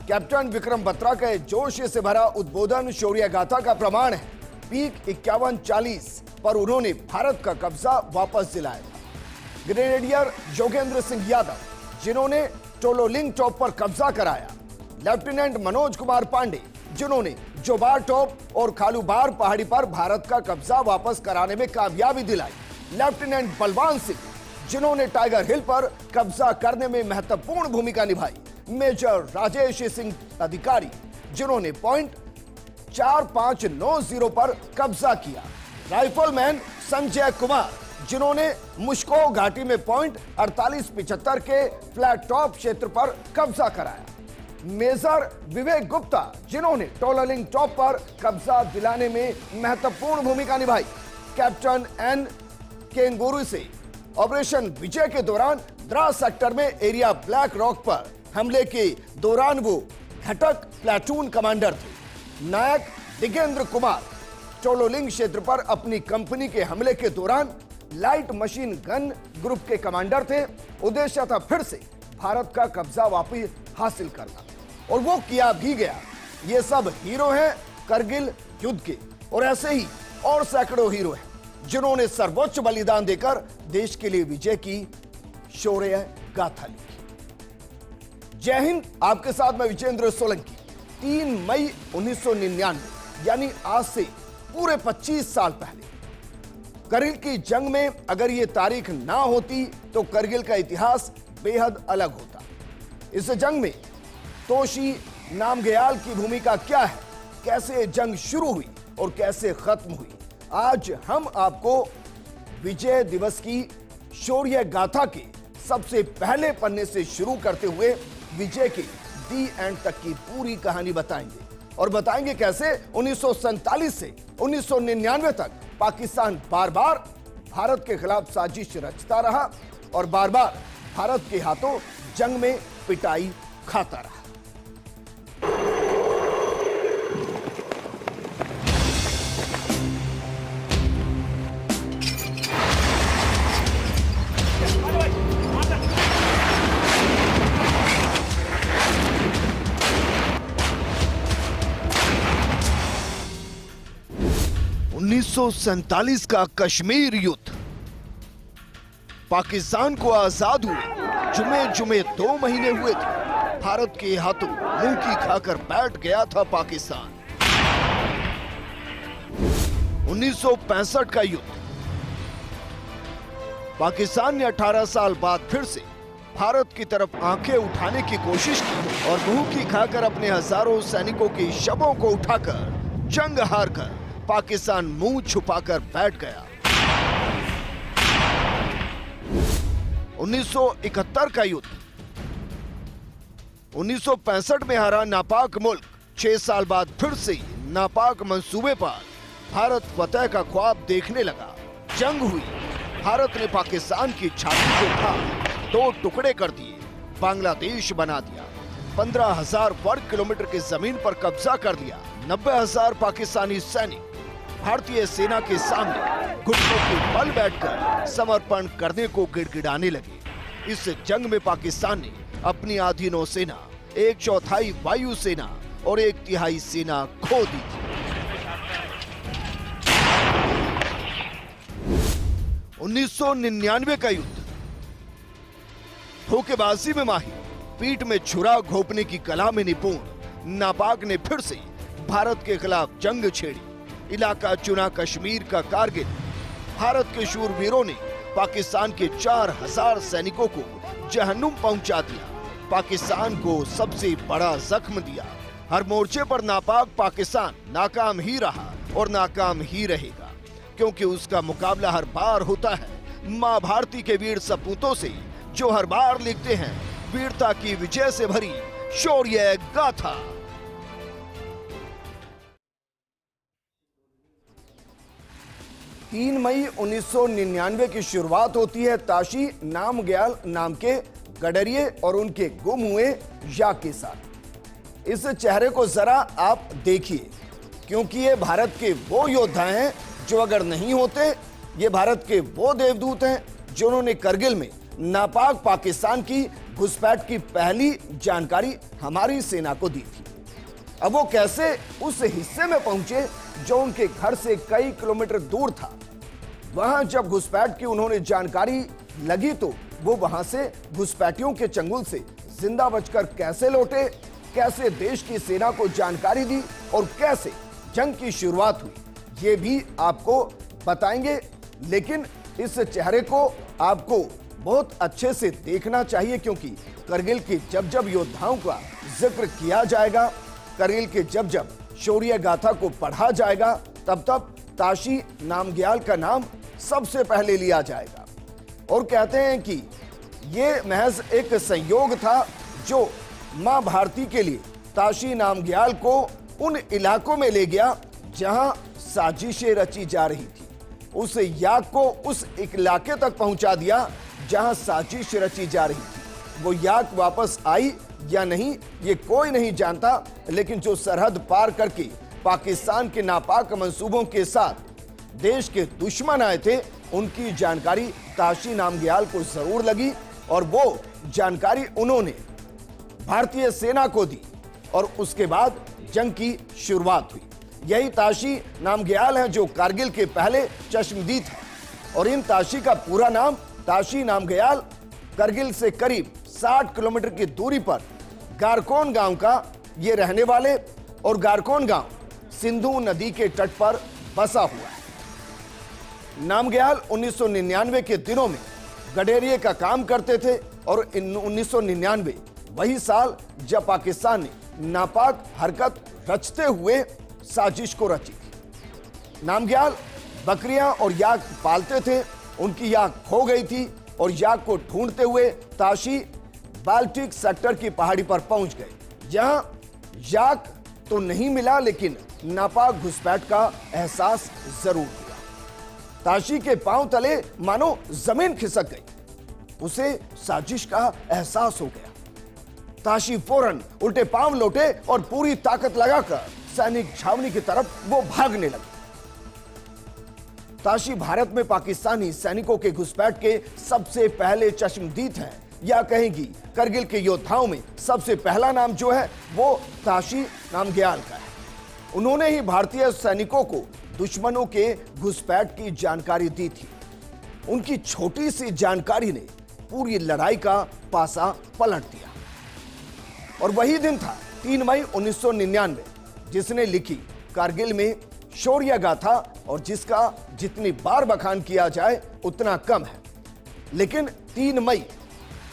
Captain Vikram Batra के जोश से भरा उद्बोधन शौर्य गाथा का प्रमाण है। पीक 51-40 पर उन्होंने भारत का कब्जा वापस दिलाया था। ग्रेनेडियर योगेंद्र सिंह यादव, जिन्होंने टोलोलिंग टॉप पर कब्जा कराया। लेफ्टिनेंट मनोज कुमार पांडे, जिन्होंने जोबार टॉप और खालूबार पहाड़ी पर भारत का कब्जा वापस कराने में कामयाबी दिलाई। लेफ्टिनेंट बलवान सिंह, जिन्होंने टाइगर हिल पर कब्जा करने में महत्वपूर्ण भूमिका निभाई। मेजर राजेश सिंह अधिकारी, जिन्होंने पॉइंट 4590 पर कब्जा किया। राइफलमैन संजय कुमार, जिन्होंने मुश्को घाटी में पॉइंट 4875 के फ्लैट टॉप क्षेत्र पर कब्जा कराया। मेजर विवेक गुप्ता, जिन्होंने टोलोलिंग टॉप पर कब्जा दिलाने में महत्वपूर्ण भूमिका निभाई। कैप्टन एन केंगुरु से ऑपरेशन विजय के दौरान द्रास सेक्टर में एरिया ब्लैक रॉक पर हमले के दौरान वो घटक प्लाटून कमांडर थे। नायक दिगेंद्र कुमार टोलोलिंग क्षेत्र पर अपनी कंपनी के हमले के दौरान लाइट मशीन गन ग्रुप के कमांडर थे। उद्देश्य था फिर से भारत का कब्जा वापस हासिल करना, और वो किया भी गया। ये सब हीरो हैं करगिल युद्ध के, और ऐसे ही और सैकड़ों हीरो हैं जिन्होंने सर्वोच्च बलिदान देकर देश के लिए विजय की शौर्य गाथा लिखी। जय हिंद। आपके साथ मैं विजेंद्र सोलंकी। 3 मई 1999 यानी आज से पूरे 25 साल पहले करगिल की जंग में अगर ये तारीख ना होती तो करगिल का इतिहास बेहद अलग होता। इस जंग में तोशी नामग्याल की भूमिका क्या है, कैसे जंग शुरू हुई और कैसे खत्म हुई, आज हम आपको विजय दिवस की शौर्य गाथा के सबसे पहले पन्ने से शुरू करते हुए विजय के दी एंड तक की पूरी कहानी बताएंगे, और बताएंगे कैसे 1947 से 1999 तक पाकिस्तान बार बार भारत के खिलाफ साजिश रचता रहा और बार बार भारत के हाथों जंग में पिटाई खाता रहा। का कश्मीर युद्ध। पाकिस्तान को आजाद हुए जुमे 2 महीने हुए थे। भारत के हाथों मुंह की खाकर बैठ गया था पाकिस्तान। 1965 का युद्ध। पाकिस्तान ने 18 साल बाद फिर से भारत की तरफ आंखें उठाने की कोशिश की और मुंह की खाकर अपने हजारों सैनिकों के शवों को उठाकर जंग हारकर पाकिस्तान मुंह छुपाकर बैठ गया। 1971 का युद्ध। 1965 में हारा नापाक मुल्क 6 साल बाद फिर से नापाक मंसूबे पर भारत फतेह का ख्वाब देखने लगा। जंग हुई। भारत ने पाकिस्तान की छाती को उठा 2 टुकड़े कर दिए, बांग्लादेश बना दिया। 15,000 वर्ग किलोमीटर की जमीन पर कब्जा कर लिया। 90,000 पाकिस्तानी सैनिक भारतीय सेना के सामने घुटनों के बल बैठकर समर्पण करने को गिड़गिड़ाने लगे। इस जंग में पाकिस्तान ने अपनी आधी नौसेना, 1/4 वायु सेना और 1/3 सेना खो दी थी। 1999 का युद्ध। धोखेबाजी में माहिर, पीठ में छुरा घोंपने की कला में निपुण नापाक ने फिर से भारत के खिलाफ जंग छेड़ी। इलाका चुना कश्मीर का कारगिल। भारत के शूरवीरों ने पाकिस्तान के 4000 सैनिकों को जहन्नुम पहुंचा दिया। पाकिस्तान को सबसे बड़ा जख्म दिया। हर मोर्चे पर नापाक पाकिस्तान नाकाम ही रहा और नाकाम ही रहेगा, क्योंकि उसका मुकाबला हर बार होता है मां भारती के वीर सपूतों से, जो हर बार लिखते हैं वीरता की विजय से भरी शौर्य गाथा। 3 मई 1999 की शुरुआत होती है ताशी नामग्याल नाम के गडरिये और उनके गुम हुए याक के साथ। इस चेहरे को जरा आप देखिए, क्योंकि ये भारत के वो योद्धा हैं जो अगर नहीं होते, ये भारत के वो देवदूत हैं जिन्होंने करगिल में नापाक पाकिस्तान की घुसपैठ की पहली जानकारी हमारी सेना को दी थी। अब वो कैसे उस हिस्से में पहुंचे जो उनके घर से कई किलोमीटर दूर था। वहां जब घुसपैठ की उन्होंने जानकारी लगी तो वो वहां से घुसपैठियों के चंगुल से जिंदा बचकर कैसे लौटे, कैसे देश की सेना को जानकारी दी और कैसे जंग की शुरुआत हुई, ये भी आपको बताएंगे। लेकिन इस चेहरे को आपको बहुत अच्छे से देखना चाहिए, क्योंकि करगिल के जब जब योद्धाओं का जिक्र किया जाएगा, करगिल के जब जब शौर्य गाथा को पढ़ा जाएगा, तब तब ताशी नामग्याल का नाम सबसे पहले लिया जाएगा। और कहते हैं कि ये महज एक संयोग था जो मां भारती के लिए ताशी नामग्याल को उन इलाकों में ले गया जहां साजिशें रची जा रही थी। उस याक को उस इलाके तक पहुंचा दिया जहां साजिश रची जा रही थी। वो याक वापस आई या नहीं ये कोई नहीं जानता, लेकिन जो सरहद पार करके पाकिस्तान के नापाक मंसूबों के साथ देश के दुश्मन आए थे, उनकी जानकारी ताशी नामग्याल को जरूर लगी और वो जानकारी उन्होंने भारतीय सेना को दी और उसके बाद जंग की शुरुआत हुई। यही ताशी नामग्याल है जो कारगिल के पहले चश्मदीद है। और इन ताशी का पूरा नाम ताशी नामग्याल करगिल से करीब 60 किलोमीटर की दूरी पर गारकोन गांव का ये रहने वाले, और गारकोन गांव सिंधु नदी के तट पर बसा हुआ है। नामग्याल 1999 के दिनों में गडेरिए का काम करते थे और 1999 वही साल जब पाकिस्तान ने नापाक हरकत रचते हुए साजिश को रची थी। नामग्याल बकरियां और याक पालते थे, उनकी याक खो गई थी और याक को ढूंढते हुए ताशी बाल्टिक सेक्टर की पहाड़ी पर पहुंच गए, जहां याक तो नहीं मिला लेकिन नापाक घुसपैठ का एहसास जरूर हुआ। ताशी के पांव तले मानो जमीन खिसक गई, उसे साजिश का एहसास हो गया। ताशी फौरन उल्टे पांव लौटे और पूरी ताकत लगाकर सैनिक छावनी की तरफ वो भागने लगे। ताशी भारत में पाकिस्तानी सैनिकों के घुसपैठ के सबसे पहले चश्मदीद हैं, या कहेंगी करगिल के योद्धाओं में सबसे पहला नाम जो है वो ताशी नामग्याल का है। उन्होंने ही भारतीय सैनिकों को दुश्मनों के घुसपैठ की जानकारी दी थी। उनकी छोटी सी जानकारी ने पूरी लड़ाई का पासा पलट दिया। और वही दिन था 3 मई 1999 जिसने लिखी कारगिल में शौर्य गाथा, और जिसका जितनी बार बखान किया जाए उतना कम है। लेकिन 3 मई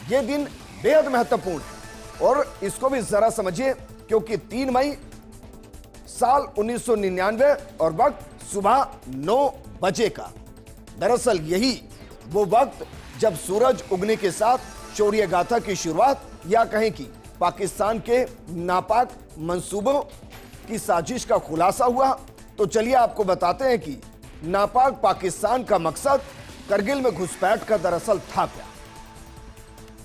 ये दिन बेहद महत्वपूर्ण है और इसको भी जरा समझिए, क्योंकि 3 मई साल 1999 और वक्त सुबह 9 बजे का। दरअसल यही वो वक्त जब सूरज उगने के साथ शौर्य गाथा की शुरुआत, या कहें कि पाकिस्तान के नापाक मंसूबों की साजिश का खुलासा हुआ। तो चलिए आपको बताते हैं कि नापाक पाकिस्तान का मकसद करगिल में घुसपैठ का दरअसल था क्या।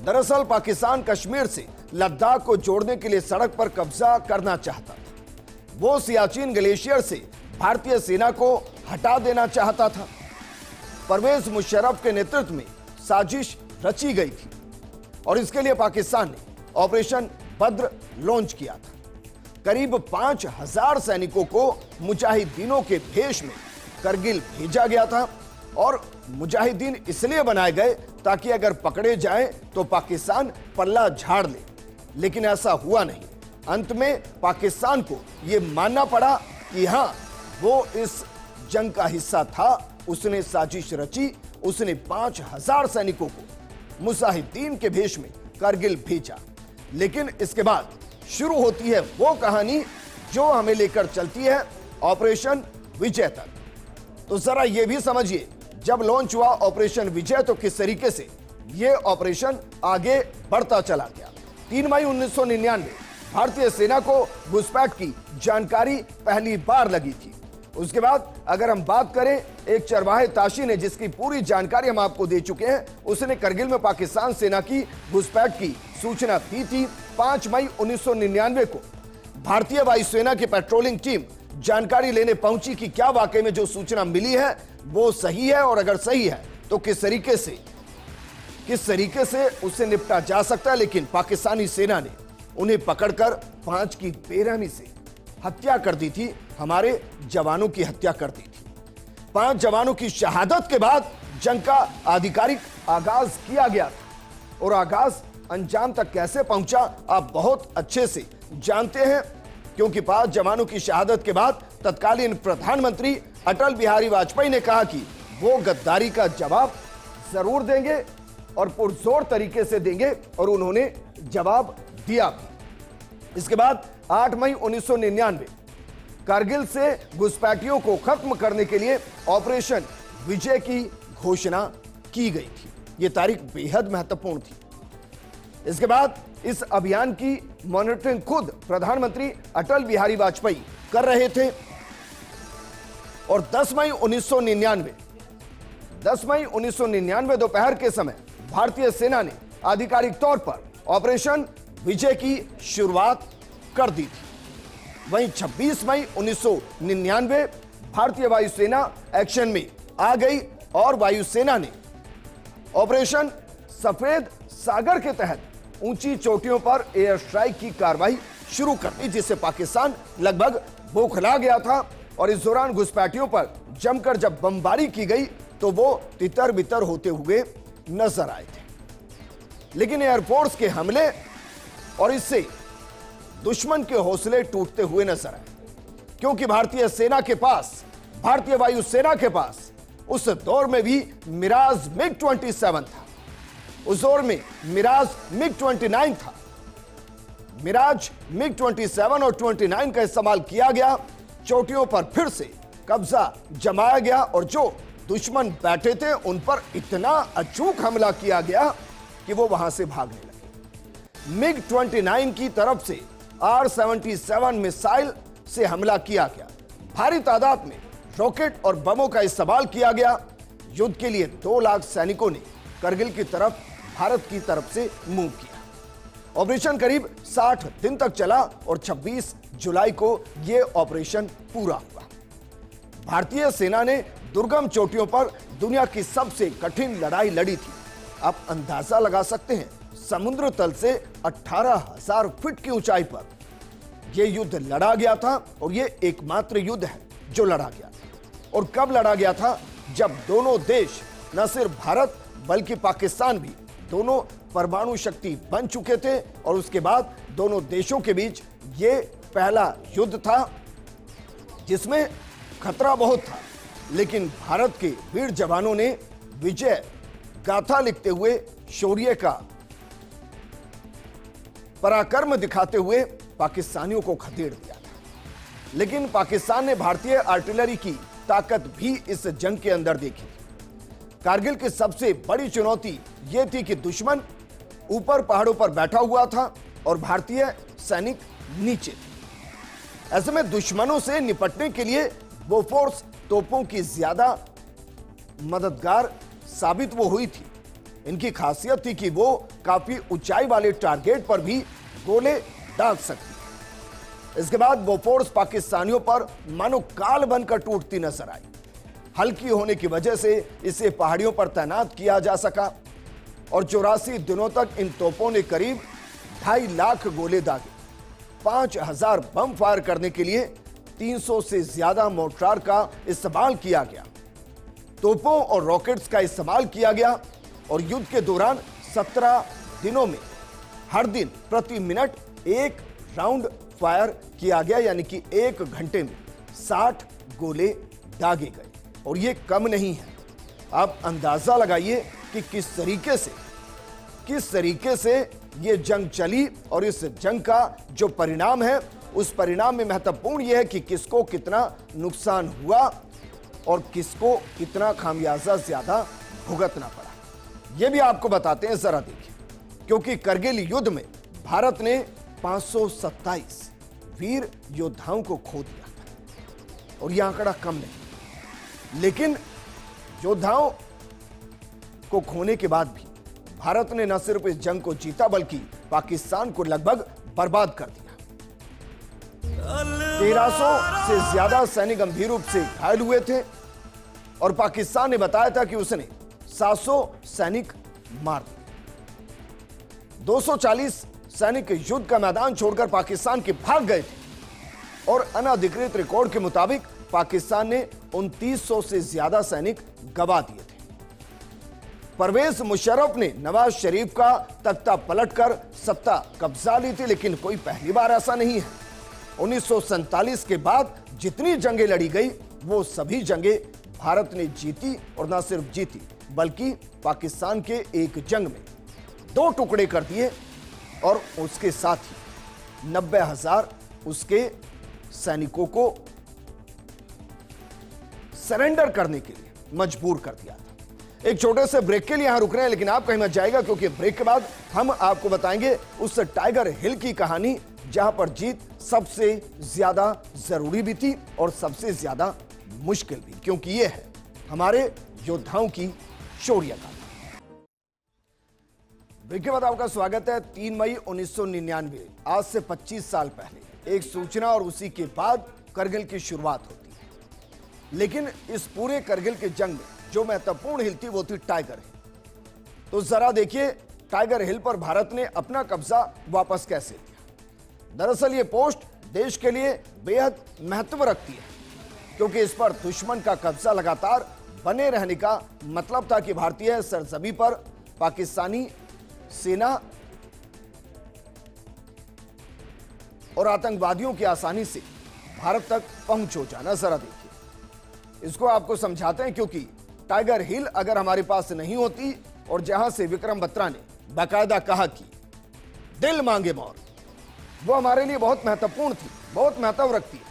दरअसल पाकिस्तान कश्मीर से लद्दाख को जोड़ने के लिए सड़क पर कब्जा करना चाहता था। वो सियाचिन ग्लेशियर से भारतीय सेना को हटा देना चाहता था। परवेज मुशर्रफ के नेतृत्व में साजिश रची गई थी और इसके लिए पाकिस्तान ने ऑपरेशन बद्र लॉन्च किया था। करीब 5000 सैनिकों को मुजाहिदीनों के भेष में करगिल भेजा गया था और मुजाहिदीन इसलिए बनाए गए ताकि अगर पकड़े जाएं तो पाकिस्तान पल्ला झाड़ ले, लेकिन ऐसा हुआ नहीं। अंत में पाकिस्तान को यह मानना पड़ा कि हां वो इस जंग का हिस्सा था, उसने साजिश रची, उसने 5000 सैनिकों को मुजाहिदीन के भेष में करगिल भेजा। लेकिन इसके बाद शुरू होती है वो कहानी जो हमें लेकर चलती है ऑपरेशन विजय तक। तो जरा यह भी समझिए, जब लॉन्च हुआ ऑपरेशन विजय तो किस तरीके से यह ऑपरेशन आगे बढ़ता चला गया। 3 मई 1999 भारतीय सेना को घुसपैठ की जानकारी पहली बार लगी थी। उसके बाद अगर हम बात करें एक चरवाहे ताशी ने, जिसकी पूरी जानकारी हम आपको दे चुके हैं, उसने करगिल में पाकिस्तान सेना की घुसपैठ की सूचना दी थी। 5 मई 1999 को भारतीय वायुसेना की पेट्रोलिंग टीम जानकारी लेने पहुंची कि क्या वाकई में जो सूचना मिली है वो सही है, और अगर सही है तो किस तरीके से किस तरीके से उससे निपटा जा सकता है, लेकिन पाकिस्तानी सेना ने उन्हें पकड़कर 5 की बेरहमी से हत्या कर दी थी। हमारे जवानों की हत्या कर दी थी। 5 जवानों की शहादत के बाद जंग का आधिकारिक आगाज किया गया था और आगाज अंजाम तक कैसे पहुंचा आप बहुत अच्छे से जानते हैं, क्योंकि 5 जवानों की शहादत के बाद तत्कालीन प्रधानमंत्री अटल बिहारी वाजपेयी ने कहा कि वो गद्दारी का जवाब जरूर देंगे और पुरजोर तरीके से देंगे, और उन्होंने जवाब दिया। इसके बाद 8 मई 1999 कारगिल से घुसपैठियों को खत्म करने के लिए ऑपरेशन विजय की घोषणा की गई थी। यह तारीख बेहद महत्वपूर्ण थी। इसके बाद इस अभियान की मॉनिटरिंग खुद प्रधानमंत्री अटल बिहारी वाजपेयी कर रहे थे और 10 मई 1999 दोपहर के समय भारतीय सेना ने आधिकारिक तौर पर ऑपरेशन विजय की शुरुआत कर दी थी। वहीं 26 मई 1999 भारतीय वायुसेना एक्शन में आ गई और वायुसेना ने ऑपरेशन सफेद सागर के तहत ऊंची चोटियों पर एयर स्ट्राइक की कार्रवाई शुरू कर दी, जिससे पाकिस्तान लगभग बौखला गया था। और इस दौरान घुसपैठियों पर जमकर जब बमबारी की गई तो वो तितर बितर होते हुए नजर आए थे। लेकिन एयरफोर्स के हमले और इससे दुश्मन के हौसले टूटते हुए नजर आए, क्योंकि भारतीय सेना के पास, भारतीय वायुसेना के पास उस दौर में भी मिराज MiG-27 था। उस दौर में मिराज MiG-29 था। मिराज MiG-27 और 29 का इस्तेमाल किया गया। चोटियों पर फिर से कब्जा जमाया गया और जो दुश्मन बैठे थे उन पर इतना अचूक हमला किया गया कि वो वहां से भागने लगे। MiG-29 की तरफ से R-77 मिसाइल से हमला किया गया। भारी तादाद में रॉकेट और बमों का इस्तेमाल किया गया। युद्ध के लिए 2 लाख सैनिकों ने करगिल की तरफ भारत की तरफ से मूव किया। ऑपरेशन करीब 60 दिन तक चला और 26 जुलाई को यह ऑपरेशन पूरा हुआ। भारतीय सेना ने दुर्गम चोटियों पर दुनिया की सबसे कठिन लड़ाई लड़ी थी। आप अंदाजा लगा सकते हैं, समुद्र तल से 18,000 फीट की ऊंचाई पर यह युद्ध लड़ा गया था और यह एकमात्र युद्ध है जो लड़ा गया था। और कब लड़ा गया था? जब दोनों देश, न सिर्फ भारत बल्कि पाकिस्तान भी, दोनों परमाणु शक्ति बन चुके थे और उसके बाद दोनों देशों के बीच यह पहला युद्ध था जिसमें खतरा बहुत था। लेकिन भारत के वीर जवानों ने विजय गाथा लिखते हुए, शौर्य का पराक्रम दिखाते हुए पाकिस्तानियों को खदेड़ दिया था। लेकिन पाकिस्तान ने भारतीय आर्टिलरी की ताकत भी इस जंग के अंदर देखी। कारगिल की सबसे बड़ी चुनौती यह थी कि दुश्मन ऊपर पहाड़ों पर बैठा हुआ था और भारतीय सैनिक नीचे थे। ऐसे में दुश्मनों से निपटने के लिए बोफोर्स तोपों की ज्यादा मददगार साबित वो हुई थी। इनकी खासियत थी कि वो काफी ऊंचाई वाले टारगेट पर भी गोले दाग सकती थी। इसके बाद बोफोर्स पाकिस्तानियों पर मानो काल बनकर टूटती नजर आई। हल्की होने की वजह से इसे पहाड़ियों पर तैनात किया जा सका और 84 दिनों तक इन तोपों ने करीब 2.5 लाख गोले दागे। 5,000 बम फायर करने के लिए 300 से ज्यादा मोर्टार का इस्तेमाल किया गया। तोपों और रॉकेट्स का इस्तेमाल किया गया और युद्ध के दौरान 17 दिनों में हर दिन प्रति मिनट 1 राउंड फायर किया गया, यानी कि 1 घंटे में 60 गोले दागे गए। और यह कम नहीं है। आप अंदाजा लगाइए कि किस तरीके से यह जंग चली और इस जंग का जो परिणाम है, उस परिणाम में महत्वपूर्ण यह है कि किसको कितना नुकसान हुआ और किसको कितना खामियाजा ज्यादा भुगतना पड़ा। यह भी आपको बताते हैं, जरा देखिए। क्योंकि करगिल युद्ध में भारत ने 527 वीर योद्धाओं को खो दिया था और यह आंकड़ा कम नहीं। लेकिन योद्धाओं को खोने के बाद भी भारत ने न सिर्फ इस जंग को जीता बल्कि पाकिस्तान को लगभग बर्बाद कर दिया। 1300 से ज्यादा सैनिक गंभीर रूप से घायल हुए थे और पाकिस्तान ने बताया था कि उसने 700 सैनिक मार दिए। 240 सैनिक युद्ध का मैदान छोड़कर पाकिस्तान के भाग गए थे और अनधिकृत रिकॉर्ड के मुताबिक पाकिस्तान ने 2900 से ज्यादा सैनिक गंवा दिए थे। परवेज मुशर्रफ ने नवाज शरीफ का तख्ता पलटकर सत्ता कब्जा ली थी, लेकिन कोई पहली बार ऐसा नहीं है। 1947 के बाद जितनी जंगें लड़ी गई वो सभी जंगें भारत ने जीती, और न सिर्फ जीती बल्कि पाकिस्तान के एक जंग में 2 टुकड़े कर दिए और उसके साथ ही 90,000 उसके सैनिकों को सरेंडर करने के लिए मजबूर कर दिया था। एक छोटे से ब्रेक के लिए यहां रुक रहे हैं, लेकिन आप कहीं मत जाएगा, क्योंकि ब्रेक के बाद हम आपको बताएंगे उस टाइगर हिल की कहानी जहां पर जीत सबसे ज्यादा जरूरी भी थी और सबसे ज्यादा मुश्किल भी, क्योंकि यह है हमारे योद्धाओं की शौर्य गाथा। ब्रेक के बाद आपका स्वागत है। 3 मई 1999, आज से 25 साल पहले एक सूचना और उसी के बाद करगिल की शुरुआत होती है। लेकिन इस पूरे करगिल के जंग में जो महत्वपूर्ण हिल थी वो थी टाइगर हिल। तो जरा देखिए टाइगर हिल पर भारत ने अपना कब्जा वापस कैसे लिया। दरअसल ये पोस्ट देश के लिए बेहद महत्व रखती है, क्योंकि इस पर दुश्मन का कब्जा लगातार बने रहने का मतलब था कि भारतीय सरजमी पर पाकिस्तानी सेना और आतंकवादियों की आसानी से भारत तक पहुंच हो जाना। जरा देखिए, इसको आपको समझाते हैं, क्योंकि टाइगर हिल अगर हमारे पास नहीं होती और जहां से विक्रम बत्रा ने बाकायदा कहा कि दिल मांगे मौत, वो हमारे लिए बहुत महत्वपूर्ण थी, बहुत महत्व रखती है,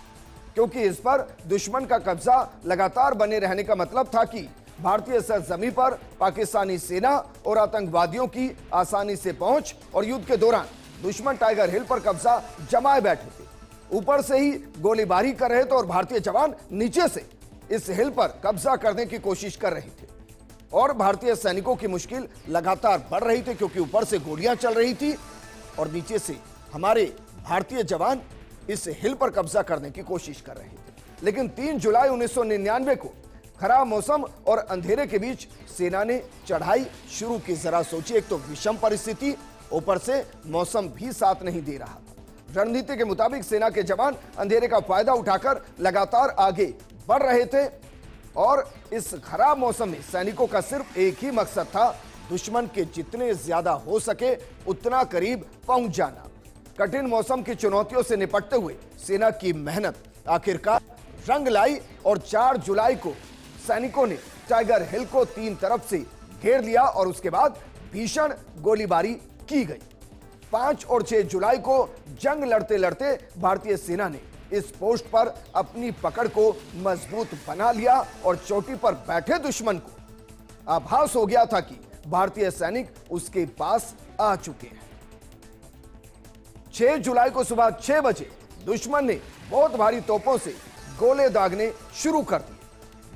क्योंकि इस पर दुश्मन का कब्जा लगातार बने रहने का मतलब था कि भारतीय सरजमी पर पाकिस्तानी सेना और आतंकवादियों की आसानी से पहुंच, और युद्ध के दौरान दुश्मन टाइगर हिल पर कब्जा जमाए बैठे थे। ऊपर से ही गोलीबारी कर रहे थे और भारतीय जवान नीचे से इस हिल पर कब्जा करने की कोशिश कर रहे थे, और भारतीय सैनिकों की मुश्किल लगातार बढ़ रही थी, क्योंकि ऊपर से गोलियां चल रही थी और नीचे से हमारे भारतीय जवान इस हिल पर कब्जा करने की कोशिश कर रहे थे। लेकिन 3 जुलाई 1999 को खराब मौसम और अंधेरे के बीच सेना ने चढ़ाई शुरू की। जरा सोचिए, एक तो विषम परिस्थिति, ऊपर से मौसम भी साथ नहीं दे रहा था। रणनीति के मुताबिक सेना के जवान अंधेरे का फायदा उठाकर लगातार आगे बढ़ रहे थे, और इस खराब मौसम में सैनिकों का सिर्फ एक ही मकसद था, दुश्मन के जितने ज्यादा हो सके उतना करीब पहुंच जाना। कठिन मौसम की चुनौतियों से निपटते हुए सेना की मेहनत आखिरकार रंग लाई, और 4 जुलाई को सैनिकों ने टाइगर हिल को 3 तरफ से घेर लिया और उसके बाद भीषण गोलीबारी की गई। 5 और 6 जुलाई को जंग लड़ते लड़ते भारतीय सेना ने इस पोस्ट पर अपनी पकड़ को मजबूत बना लिया, और चोटी पर बैठे दुश्मन को आभास हो गया था कि भारतीय सैनिक उसके पास आ चुके हैं। 6 जुलाई को सुबह 6 बजे दुश्मन ने बहुत भारी तोपों से गोले दागने शुरू कर दिए।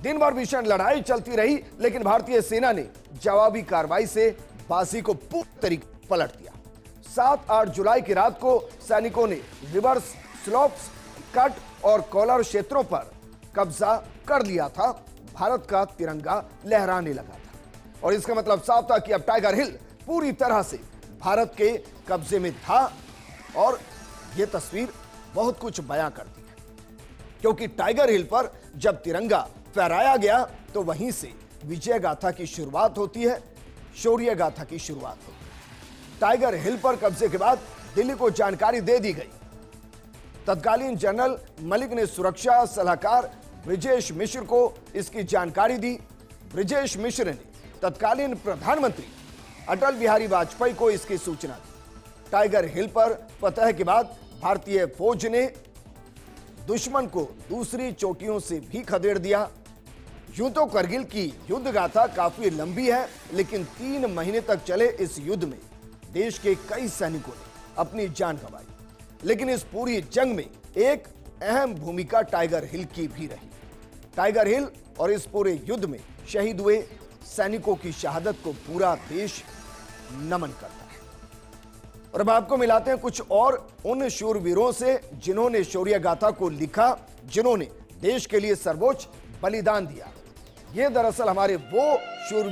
दिन भर भीषण लड़ाई चलती रही, लेकिन भारतीय सेना ने जवाबी कार्रवाई से बाजी को पूरी तरीके पलट दिया। 7-8 जुलाई की रात को सैनिकों ने रिवर्स स्लोप्स, कट और कॉलर क्षेत्रों पर कब्जा कर लिया था। भारत का तिरंगा लहराने लगा था, और इसका मतलब साफ था कि अब टाइगर हिल पूरी तरह से भारत के कब्जे में था। और यह तस्वीर बहुत कुछ बयां करती है, क्योंकि टाइगर हिल पर जब तिरंगा फहराया गया तो वहीं से विजय गाथा की शुरुआत होती है, शौर्य गाथा की शुरुआत होती है। टाइगर हिल पर कब्जे के बाद दिल्ली को जानकारी दे दी गई। तत्कालीन जनरल मलिक ने सुरक्षा सलाहकार ब्रिजेश मिश्र को इसकी जानकारी दी। ब्रिजेश मिश्र ने तत्कालीन प्रधानमंत्री अटल बिहारी वाजपेयी को इसकी सूचना दी। टाइगर हिल पर फतह के बाद भारतीय फौज ने दुश्मन को दूसरी चोटियों से भी खदेड़ दिया। यूं तो करगिल की युद्ध गाथा काफी लंबी है, लेकिन 3 महीने तक चले इस युद्ध में देश के कई सैनिकों ने अपनी जान गंवाई। लेकिन इस पूरी जंग में एक अहम भूमिका टाइगर हिल की भी रही। टाइगर हिल और इस पूरे युद्ध में शहीद हुए सैनिकों की शहादत को पूरा देश नमन करता है। और अब आपको मिलाते हैं कुछ और उन शूरवीरों से जिन्होंने शौर्य गाथा को लिखा, जिन्होंने देश के लिए सर्वोच्च बलिदान दिया। ये दरअसल हमारे वो शूरवीर